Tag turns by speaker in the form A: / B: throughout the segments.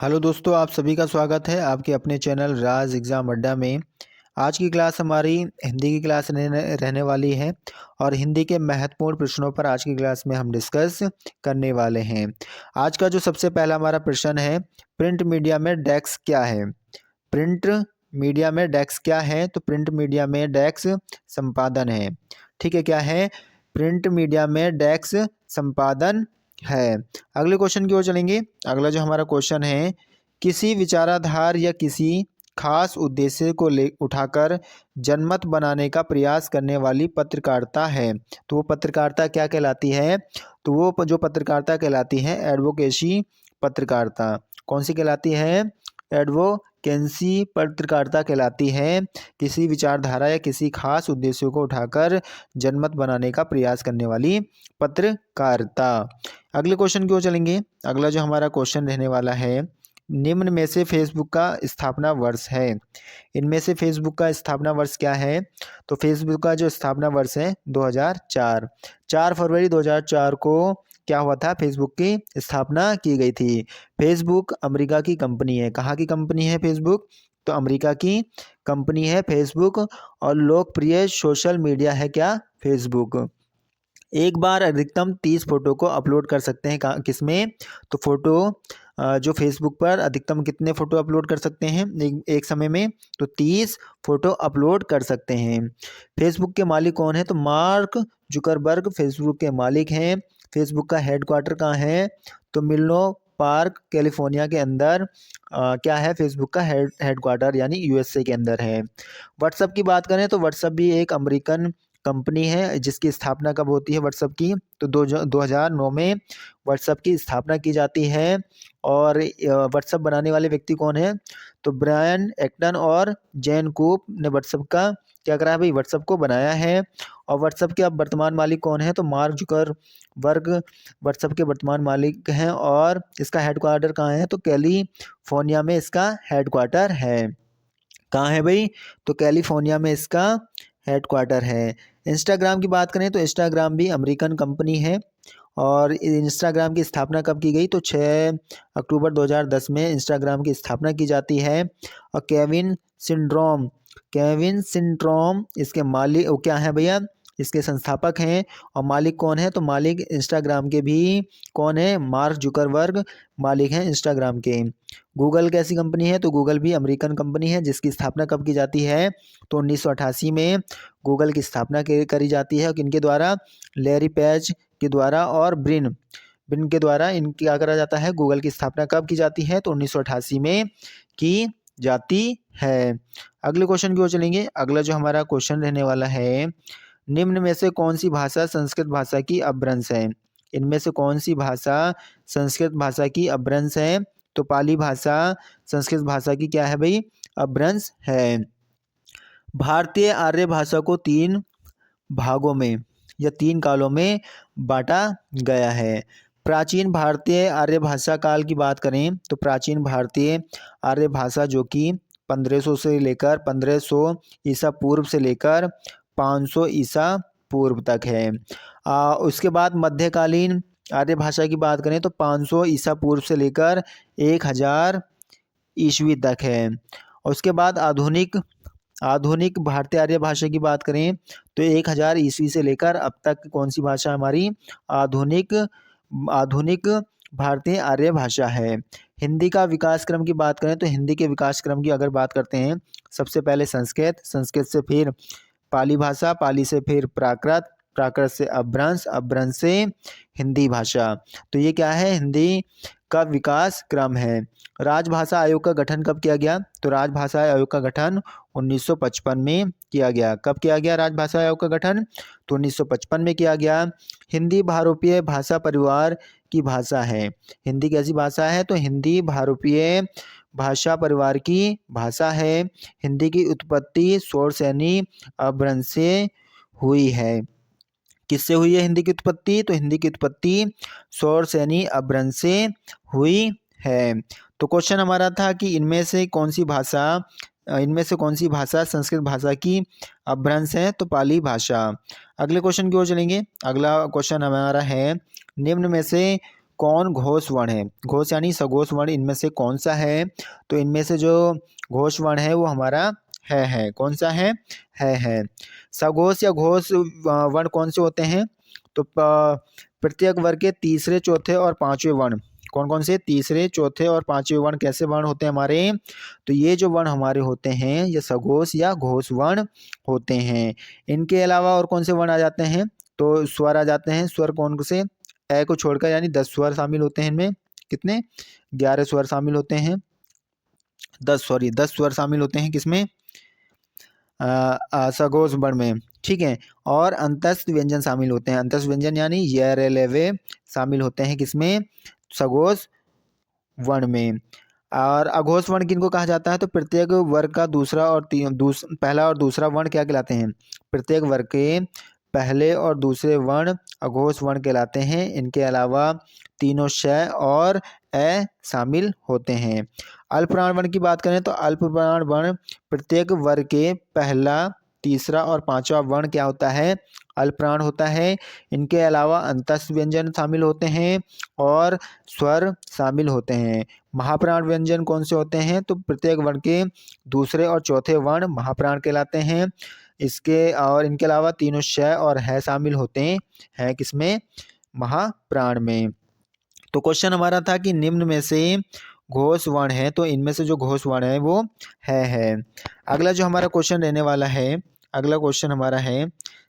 A: Hello दोस्तों, आप सभी का स्वागत है आपके अपने चैनल राज एग्ज़ाम अड्डा में। आज की क्लास हमारी हिंदी की क्लास रहने वाली है और हिंदी के महत्वपूर्ण प्रश्नों पर आज की क्लास में हम डिस्कस करने वाले हैं। आज का जो सबसे पहला हमारा प्रश्न है, प्रिंट मीडिया में डेस्क क्या है? प्रिंट मीडिया में डेस्क क्या है? तो प्रिंट मीडिया में डेस्क संपादन है। ठीक है, क्या है? प्रिंट मीडिया में डेस्क संपादन है। अगले क्वेश्चन की ओर चलेंगे। अगला जो हमारा क्वेश्चन है, किसी विचाराधार या किसी खास उद्देश्य को ले उठाकर जनमत बनाने का प्रयास करने वाली पत्रकारिता है। तो वो पत्रकारिता क्या कहलाती है? तो वो जो पत्रकारिता कहलाती है एडवोकेसी पत्रकारिता। कौन सी कहलाती है? एडवोकेसी पत्रकारिता कहलाती है किसी विचारधारा या किसी खास उद्देश्य को उठाकर जनमत बनाने का प्रयास करने वाली पत्रकारिता। अगले क्वेश्चन की ओर चलेंगे। अगला जो हमारा क्वेश्चन रहने वाला है, निम्न में से फेसबुक का स्थापना वर्ष है। इनमें से फेसबुक का स्थापना वर्ष क्या है? तो फेसबुक का जो स्थापना वर्ष है 2004। 4 फरवरी 2004 को क्या हुआ था? फेसबुक की स्थापना की गई थी। फेसबुक अमेरिका की कंपनी है। कहाँ की कंपनी है फेसबुक? तो अमेरिका की कंपनी है फेसबुक। और लोकप्रिय सोशल मीडिया है क्या? फेसबुक। एक बार अधिकतम 30 फोटो को अपलोड कर सकते हैं किसमें? तो फोटो जो फेसबुक पर अधिकतम कितने फ़ोटो अपलोड कर सकते हैं एक समय में? तो 30 फ़ोटो अपलोड कर सकते हैं। फेसबुक के मालिक कौन है? तो मार्क जुकरबर्ग फेसबुक के मालिक हैं। फेसबुक का हेडक्वार्टर कहाँ है? तो मिल्नो पार्क कैलिफोर्निया के अंदर क्या है? फेसबुक का हेडक्वार्टर यानी यूएसए के अंदर है। व्हाट्सएप की बात करें तो व्हाट्सएप भी एक अमेरिकन कंपनी है जिसकी स्थापना कब होती है व्हाट्सएप की? तो 2009 में व्हाट्सएप की स्थापना की जाती है। और व्हाट्सएप बनाने वाले व्यक्ति कौन है? तो ब्रायन एक्टन और जैन कूप ने व्हाट्सएप का क्या करा है भाई? व्हाट्सएप को बनाया है। और व्हाट्सएप के अब वर्तमान मालिक कौन है? तो मार्क जुकरबर्ग व्हाट्सएप के वर्तमान मालिक हैं। और इसका हेडक्वार्टर कहाँ है? तो कैलिफोर्निया में इसका हेडक्वार्टर है। कहाँ है भाई? तो कैलिफोर्निया में इसका हेडक्वार्टर है। इंस्टाग्राम की बात करें तो इंस्टाग्राम भी अमेरिकन कंपनी है। और इंस्टाग्राम की स्थापना कब की गई? तो 6 अक्टूबर 2010 में इंस्टाग्राम की स्थापना की जाती है। और केविन सिंड्रोम इसके मालिक वो क्या है भैया? इसके संस्थापक हैं। और मालिक कौन है? तो मालिक इंस्टाग्राम के भी कौन है? मार्क जुकरबर्ग मालिक हैं इंस्टाग्राम के। गूगल कैसी कंपनी है? तो गूगल भी अमेरिकन कंपनी है जिसकी स्थापना कब की जाती है? तो 1988 में गूगल की स्थापना करी जाती है। और किनके द्वारा? लैरी पेज के द्वारा और ब्रिन ब्रिन के द्वारा इनकी क्या करा जाता है? गूगल की स्थापना कब की जाती है? तो 1988 में की जाती है। अगले क्वेश्चन की ओर चलेंगे। अगला जो हमारा क्वेश्चन रहने वाला है, निम्न में से कौन सी भाषा संस्कृत भाषा की अपभ्रंश है? इनमें से कौन सी भाषा संस्कृत भाषा की अपभ्रंश है? तो पाली भाषा संस्कृत भाषा की क्या है भाई? अपभ्रंश है। भारतीय आर्य भाषा को 3 भागों में या 3 कालों में बांटा गया है। प्राचीन भारतीय आर्य भाषा काल की बात करें तो प्राचीन भारतीय आर्य भाषा जो कि 1500 से लेकर 1500 ईसा पूर्व से लेकर 500 ईसा पूर्व तक है। उसके बाद मध्यकालीन आर्य भाषा की बात करें तो 500 ईसा पूर्व से लेकर 1000 ईस्वी तक है। और उसके बाद आधुनिक आधुनिक भारतीय आर्य भाषा की बात करें तो 1000 ईस्वी से लेकर अब तक कौन सी भाषा हमारी? आधुनिक आधुनिक भारतीय आर्य भाषा है। हिंदी का विकास क्रम की बात करें तो हिंदी के विकास क्रम की अगर बात करते हैं, सबसे पहले संस्कृत, संस्कृत से फिर पाली भाषा, पाली से फिर प्राकृत, प्राकृत से अपभ्रंश, अपभ्रंश से हिंदी भाषा। तो ये क्या है? हिंदी का विकास क्रम है। राजभाषा आयोग का गठन कब किया गया? तो राजभाषा आयोग का गठन 1955 में किया गया। कब किया गया राजभाषा आयोग का गठन? तो 1955 में किया गया। हिंदी बहुरूपीय भाषा परिवार की भाषा है। हिंदी कैसी भाषा है? तो हिंदी बहुरूपीय भाषा परिवार की भाषा है। हिंदी की उत्पत्ति शौरसेनी अपभ्रंश से हुई है। किससे हुई है हिंदी की उत्पत्ति? तो हिंदी की उत्पत्ति शौरसेनी अपभ्रंश से हुई है। तो क्वेश्चन हमारा था कि इनमें से कौन सी भाषा संस्कृत भाषा की अपभ्रंश है? तो पाली भाषा। अगले क्वेश्चन की ओर चलेंगे। अगला क्वेश्चन हमारा है, निम्न में से कौन घोष वर्ण है? घोष यानी सघोष वर्ण इनमें से कौन सा है? तो इनमें से जो घोष वर्ण है वो हमारा है। कौन सा है? है। सघोष या घोष वर्ण कौन से होते हैं? तो प्रत्येक वर्ग के तीसरे, चौथे और पांचवें वर्ण कौन कौन से? तीसरे, चौथे और पांचवें वर्ण कैसे वर्ण होते हैं हमारे? तो ये जो वर्ण हमारे होते हैं ये सघोष या घोष वर्ण होते हैं। इनके अलावा और कौन से वर्ण आ जाते हैं? तो स्वर आ जाते हैं। स्वर कौन से? ए को छोड़कर, यानी 10 स्वर शामिल होते हैं इनमें। कितने? 11 स्वर शामिल होते हैं। 10 स्वर शामिल होते हैं किसमें? सघोष वर्ण में। ठीक है। और अंतस्थ व्यंजन शामिल होते हैं। अंतस्थ व्यंजन यानी य, रे, ले, वे शामिल होते हैं किसमें? सघोष वर्ण में। और अघोष वर्ण किनको कहा जाता है? तो प्रत्येक वर्ग का दूसरा और पहला और दूसरा वर्ण क्या कहलाते हैं? प्रत्येक वर्ग के पहले और दूसरे वर्ण अघोष वर्ण कहलाते हैं। इनके अलावा तीनों श और ए शामिल होते हैं। अल्पप्राण वर्ण की बात करें तो अल्पप्राण वर्ण प्रत्येक वर्ग के पहला, तीसरा और पांचवा वर्ण क्या होता है? अल्पप्राण होता है। इनके अलावा अंतस्थ व्यंजन शामिल होते हैं और स्वर शामिल होते हैं। महाप्राण व्यंजन कौन से होते हैं? तो प्रत्येक वर्ण के दूसरे और चौथे वर्ण महाप्राण कहलाते हैं। इसके और इनके अलावा तीनों श और है शामिल होते हैं किसमें? महाप्राण में। तो क्वेश्चन हमारा था कि निम्न में से घोष वर्ण है, तो इनमें से जो घोष वर्ण है वो है। अगला जो हमारा क्वेश्चन रहने वाला है, अगला क्वेश्चन हमारा है,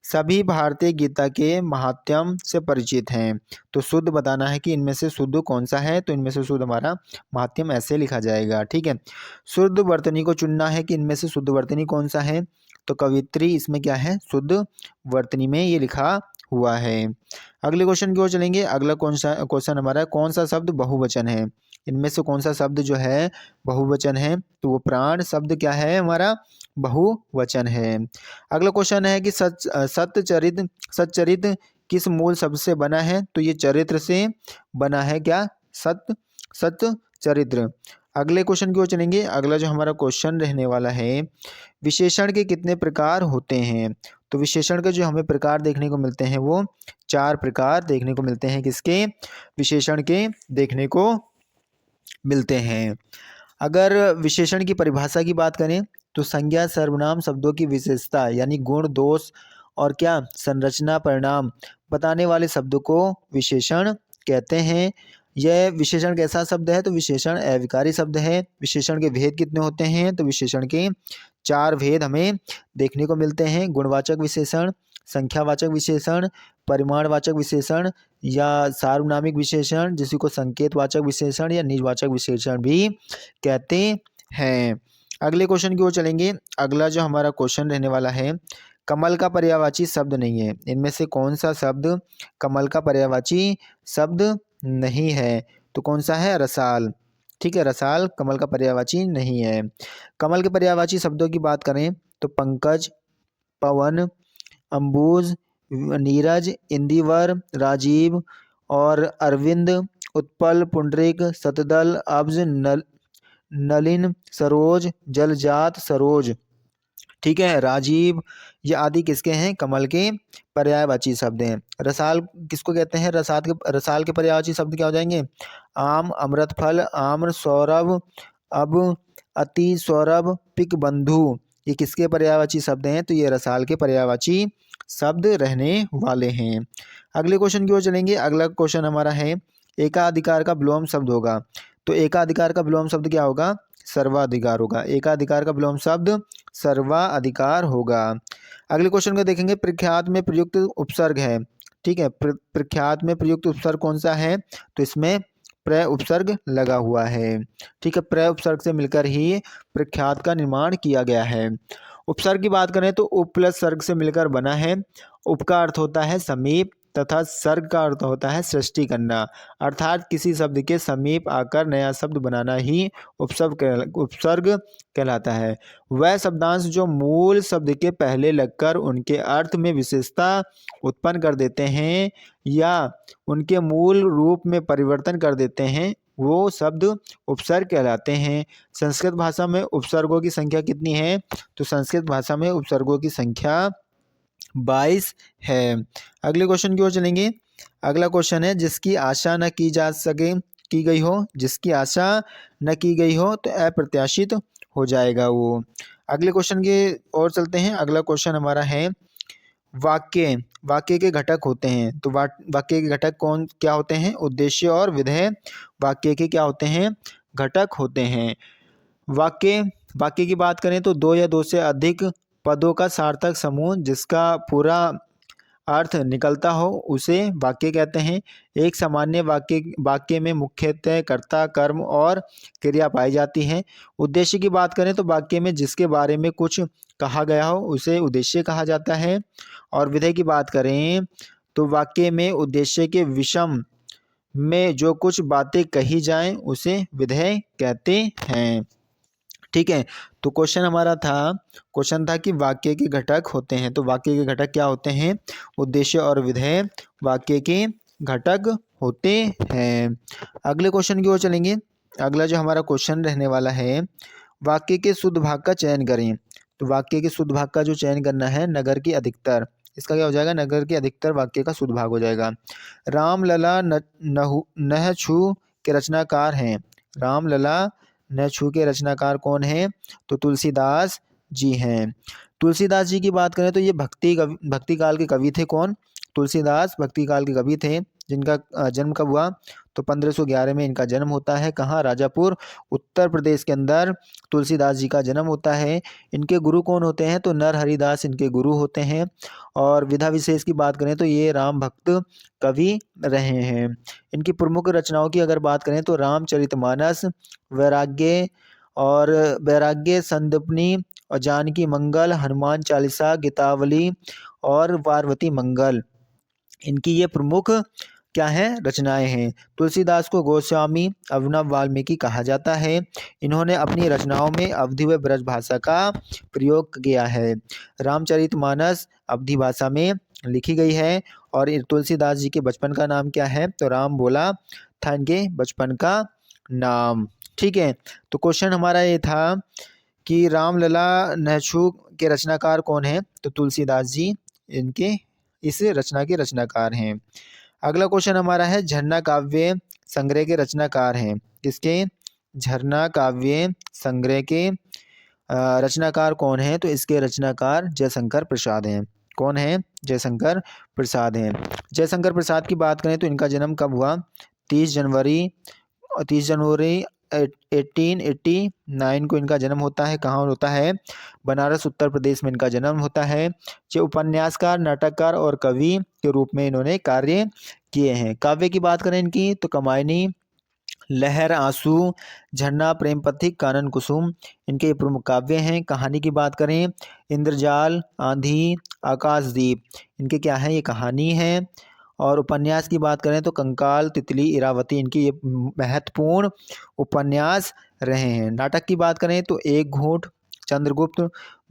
A: सभी भारतीय गीता के महात्म्य से परिचित हैं, तो शुद्ध बताना है कि इनमें से शुद्ध कौन सा है। तो इनमें से शुद्ध हमारा महात्म्य ऐसे लिखा जाएगा। ठीक है। शुद्ध वर्तनी को चुनना है कि इनमें से शुद्ध वर्तनी कौन सा है। तो कवित्री इसमें क्या है? शुद्ध वर्तनी में ये लिखा हुआ है। अगले क्वेश्चन की ओर चलेंगे। अगला कौन सा क्वेश्चन हमारा, कौन सा शब्द बहुवचन है? इनमें से कौन सा शब्द जो है बहुवचन है? तो वो प्राण शब्द क्या है हमारा? बहुवचन है। अगला क्वेश्चन है कि सच्चरित किस मूल शब्द से बना है? तो ये चरित्र से बना है। क्या? सच्चरित्र। अगले क्वेश्चन की ओर चलेंगे। अगला जो हमारा क्वेश्चन रहने वाला है, विशेषण के कितने प्रकार होते हैं? तो विशेषण के जो हमें प्रकार देखने को मिलते हैं वो 4 प्रकार देखने को मिलते हैं। किसके? विशेषण के देखने को मिलते हैं। अगर विशेषण की परिभाषा की बात करें तो संज्ञा, सर्वनाम, शब्दों की विशेषता यानी गुण, दोष और क्या संरचना, परिणाम बताने वाले शब्द को विशेषण कहते हैं। यह विशेषण कैसा शब्द है? तो विशेषण अविकारी शब्द है। विशेषण के भेद कितने होते हैं? तो विशेषण के 4 भेद हमें देखने को मिलते हैं। गुणवाचक विशेषण, संख्यावाचक विशेषण, परिमाणवाचक विशेषण या सार्वनामिक विशेषण, जिसी को संकेतवाचक विशेषण या निजवाचक विशेषण भी कहते हैं। अगले क्वेश्चन की ओर चलेंगे। अगला जो हमारा क्वेश्चन रहने वाला है, कमल का पर्यायवाची शब्द नहीं है। इनमें से कौन सा शब्द कमल का पर्यायवाची शब्द नहीं है? तो कौन सा है? रसाल। ठीक है, रसाल कमल का पर्यायवाची नहीं है। कमल के पर्यायवाची शब्दों की बात करें तो पंकज, पवन, अंबुज, नीरज, इंदिवर, राजीव और अरविंद, उत्पल, पुंडरीक, शतदल, अब्ज, नलिन, सरोज, जलजात, सरोज। ठीक है, राजीव, ये आदि किसके हैं? कमल के पर्यायवाची शब्द हैं। रसाल किसको कहते हैं? रसाल के पर्यायवाची शब्द क्या हो जाएंगे? आम, अमृत फल, आम्र, सौरभ, अब, अति, सौरभ, पिक, बंधु। ये किसके पर्यायवाची शब्द हैं? तो ये रसाल के पर्यायवाची शब्द रहने वाले हैं। अगले क्वेश्चन की ओर चलेंगे। अगला क्वेश्चन हमारा है, एकाधिकार का विलोम शब्द होगा। तो एकाधिकार का विलोम शब्द क्या होगा? सर्वाधिकार होगा। एकाधिकार का विलोम शब्द सर्वाधिकार होगा। अगले क्वेश्चन को देखेंगे। प्रख्यात में प्रयुक्त उपसर्ग है। ठीक है, प्रख्यात में प्रयुक्त उपसर्ग कौन सा है? तो इसमें प्र उपसर्ग लगा हुआ है। ठीक है, प्र उपसर्ग से मिलकर ही प्रख्यात का निर्माण किया गया है। उपसर्ग की बात करें तो उप प्लस सर्ग से मिलकर बना है। उप का अर्थ होता है समीप तथा सर्ग का अर्थ होता है सृष्टि करना, अर्थात किसी शब्द के समीप आकर नया शब्द बनाना ही उपसर्ग कहलाता है। वह शब्दांश जो मूल शब्द के पहले लगकर उनके अर्थ में विशेषता उत्पन्न कर देते हैं या उनके मूल रूप में परिवर्तन कर देते हैं, वो शब्द उपसर्ग कहलाते हैं। संस्कृत भाषा में उपसर्गों की संख्या कितनी है? तो संस्कृत भाषा में उपसर्गों की संख्या 22 है। अगले क्वेश्चन की ओर चलेंगे। अगला क्वेश्चन है, जिसकी आशा न की जा सके की गई हो, जिसकी आशा न की गई हो तो अप्रत्याशित हो जाएगा वो। अगले क्वेश्चन के और चलते हैं। अगला क्वेश्चन हमारा है, वाक्य वाक्य के घटक होते हैं। तो वाक्य के घटक कौन क्या होते हैं? उद्देश्य और विधेय वाक्य के क्या होते हैं? घटक होते हैं। वाक्य वाक्य की बात करें तो दो या दो से अधिक पदों का सार्थक समूह जिसका पूरा अर्थ निकलता हो उसे वाक्य कहते हैं। एक सामान्य वाक्य में मुख्यतः कर्ता, कर्म और क्रिया पाई जाती हैं। उद्देश्य की बात करें तो वाक्य में जिसके बारे में कुछ कहा गया हो उसे उद्देश्य कहा जाता है। और विधेय की बात करें तो वाक्य में उद्देश्य के विषम में जो कुछ बातें कही जाएं उसे विधेय कहते हैं। ठीक है। तो क्वेश्चन था कि वाक्य के घटक होते हैं। तो वाक्य के घटक क्या होते हैं? उद्देश्य और विधेय वाक्य के घटक होते हैं। अगले क्वेश्चन की ओर चलेंगे। अगला जो हमारा क्वेश्चन रहने वाला है, वाक्य के शुद्ध भाग का चयन करें। तो वाक्य के शुद्ध भाग का जो चयन करना है, नगर की अधिकतर, इसका क्या हो जाएगा? नगर के अधिकतर वाक्य का शुद्ध भाग हो जाएगा। रामलला नह छू के रचनाकार हैं। रामलला न छू के रचनाकार कौन हैं? तो तुलसीदास जी हैं। तुलसीदास जी की बात करें तो ये भक्ति काल के कवि थे। कौन? तुलसीदास भक्ति काल के कवि थे। जिनका जन्म कब हुआ? तो 1511 में इनका जन्म होता है। कहाँ? राजापुर, उत्तर प्रदेश के अंदर तुलसीदास जी का जन्म होता है। इनके गुरु कौन होते हैं? तो नरहरिदास इनके गुरु होते हैं। और विधा विशेष की बात करें तो ये राम भक्त कवि रहे हैं। इनकी प्रमुख रचनाओं की अगर बात करें तो रामचरितमानस, वैराग्य वैराग्य संदीपनी और जानकी मंगल, हनुमान चालीसा, गीतावली और वारवती मंगल, इनकी ये प्रमुख क्या है? रचनाएं हैं। तुलसीदास को गोस्वामी अभिनव वाल्मीकि कहा जाता है। इन्होंने अपनी रचनाओं में अवधी व ब्रज भाषा का प्रयोग किया है। रामचरितमानस अवधी भाषा में लिखी गई है। और तुलसीदास जी के बचपन का नाम क्या है? तो राम बोला था इनके बचपन का नाम। ठीक है। तो क्वेश्चन हमारा ये था कि रामलला नहछू के रचनाकार कौन है? तो तुलसीदास जी इनके इस रचना के रचनाकार हैं। अगला क्वेश्चन हमारा है, झरना काव्य संग्रह के रचनाकार हैं। किसके? झरना काव्य संग्रह के रचनाकार कौन है? तो इसके रचनाकार जयशंकर प्रसाद हैं। कौन है? जयशंकर प्रसाद हैं। जयशंकर प्रसाद की बात करें तो इनका जन्म कब हुआ? 30 जनवरी 1889 को इनका जन्म होता है। कहाँ होता है? बनारस, उत्तर प्रदेश में इनका जन्म होता है। जो उपन्यासकार, नाटककार और कवि के रूप में इन्होंने कार्य किए हैं। काव्य की बात करें इनकी तो कामायनी, लहर, आंसू, झरना, प्रेम पथिक, कानन कुसुम इनके प्रमुख काव्य हैं। कहानी की बात करें, इंद्रजाल, आंधी, आकाशदीप इनके क्या है? ये कहानी है। और उपन्यास की बात करें तो कंकाल, तितली, इरावती इनकी ये महत्वपूर्ण उपन्यास रहे हैं। नाटक की बात करें तो एक घूंट, चंद्रगुप्त,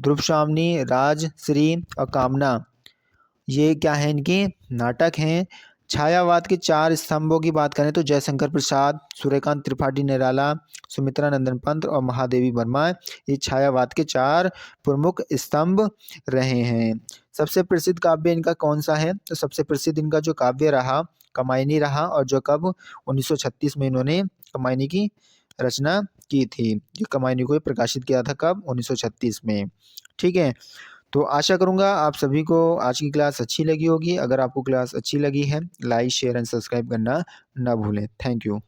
A: ध्रुवशामिनी, राजश्री और कामना, ये क्या है? इनके नाटक हैं। छायावाद के 4 स्तंभों की बात करें तो जयशंकर प्रसाद, सूर्यकांत त्रिपाठी निराला, सुमित्रा नंदन पंत और महादेवी वर्मा, ये छायावाद के 4 प्रमुख स्तंभ रहे हैं। सबसे प्रसिद्ध काव्य इनका कौन सा है? तो सबसे प्रसिद्ध इनका जो काव्य रहा कामायनी रहा। और जो कब 1936 में इन्होंने कामायनी की रचना की थी। ये कामायनी को प्रकाशित किया था कब? 1936 में। ठीक है। तो आशा करूँगा आप सभी को आज की क्लास अच्छी लगी होगी। अगर आपको क्लास अच्छी लगी है, लाइक, शेयर एंड सब्सक्राइब करना ना भूलें। Thank you.